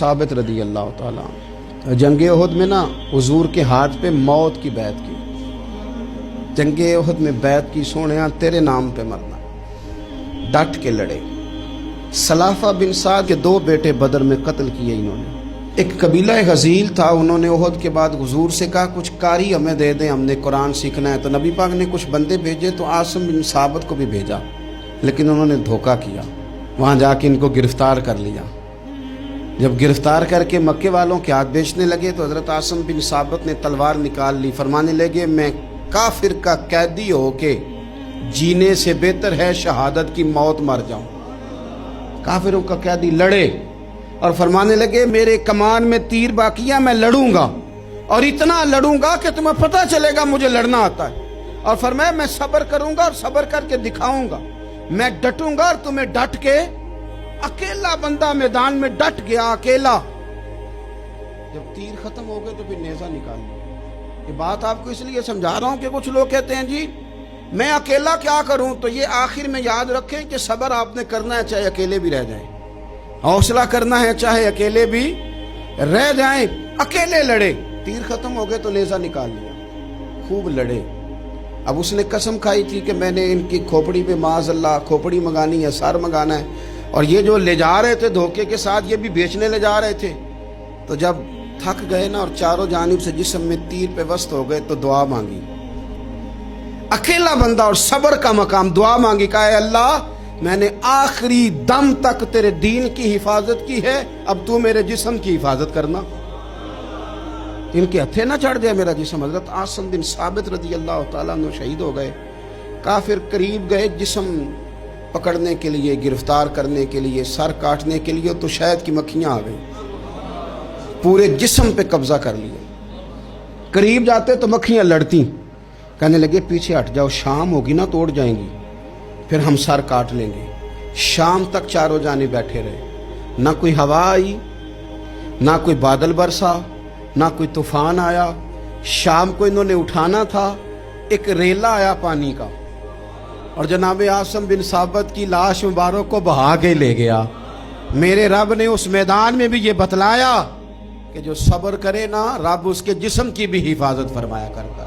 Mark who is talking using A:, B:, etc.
A: साबित रदी अल्लाह ताला जंग उहद में ना हुजूर के हाथ पे मौत की बैत की। जंग उहद में बैत की, सोने तेरे नाम पे मरना, डट के लड़े। सलाफा बिन साद के दो बेटे बदर में कत्ल किए इन्होंने। एक कबीला गजील था, उन्होंने उहद के बाद हुजूर से कहा कुछ कारी हमें दे दें, हमने कुरान सीखना है। तो नबी पाक ने कुछ बंदे भेजे, तो आसिम बिन साबित को भी भेजा, लेकिन उन्होंने धोखा किया। वहाँ जाके इनको गिरफ्तार कर लिया। जब गिरफ्तार करके मक्के वालों के हाथ बेचने लगे तो हज़रत आसिम बिन साबित ने तलवार निकाल ली। फरमाने लगे मैं काफिर का कैदी होके जीने से बेहतर है शहादत की मौत मर जाऊं। काफिरों का कैदी लड़े और फरमाने लगे मेरे कमान में तीर बाकी है, मैं लड़ूंगा और इतना लड़ूंगा कि तुम्हें पता चलेगा मुझे लड़ना आता है। और फरमाया मैं सब्र करूंगा और सब्र करके दिखाऊंगा, मैं डटूंगा और तुम्हें डट के। अकेला बंदा मैदान में डट गया, अकेला। जब तीर खत्म हो गए तो फिर नेजा निकाल लिया। ये बात आपको इसलिए समझा रहा हूं कि कुछ लोग कहते हैं जी मैं अकेला क्या करूं। तो ये आखिर में याद रखें कि सब्र आपने करना है चाहे अकेले भी रह जाएं, हौसला करना है चाहे अकेले भी रह जाएं। अकेले लड़े, तीर खत्म हो गए तो नेजा निकाल लिया, खूब लड़े। अब उसने कसम खाई थी कि मैंने इनकी खोपड़ी पे माज़अल्लाह खोपड़ी मंगानी है, सर मंगाना है। और ये जो ले जा रहे थे धोखे के साथ, ये भी बेचने ले जा रहे थे। तो जब थक गए ना और चारों जानिब से जिस्म में तीर पे वस्त हो गए तो दुआ मांगी। अकेला बंदा और सब्र का मकाम, दुआ मांगी, कहा अल्लाह मैंने आखिरी दम तक तेरे दीन की हिफाजत की है, अब तू मेरे जिस्म की हिफाजत करना। इनके हथे ना चढ़ जाए मेरा जिस्म। हजरत आसिम बिन साबित रदी अल्लाह ताला अन्हु शहीद हो गए। काफिर करीब गए जिस्म पकड़ने के लिए, गिरफ्तार करने के लिए, सर काटने के लिए, तो शहद की मक्खियां आ गई, पूरे जिस्म पे कब्जा कर लिया। करीब जाते तो मक्खियां लड़ती, कहने लगे पीछे हट जाओ, शाम होगी ना तोड़ जाएंगी, फिर हम सर काट लेंगे। शाम तक चारों जाने बैठे रहे, ना कोई हवा आई, ना कोई बादल बरसा, ना कोई तूफान आया। शाम को इन्होंने उठाना था, एक रेला आया पानी का और जनाब आसिम बिन साबित की लाश मुबारक को बहा के ले गया। मेरे रब ने उस मैदान में भी ये बतलाया कि जो सब्र करे ना, रब उसके जिस्म की भी हिफाजत फरमाया करता।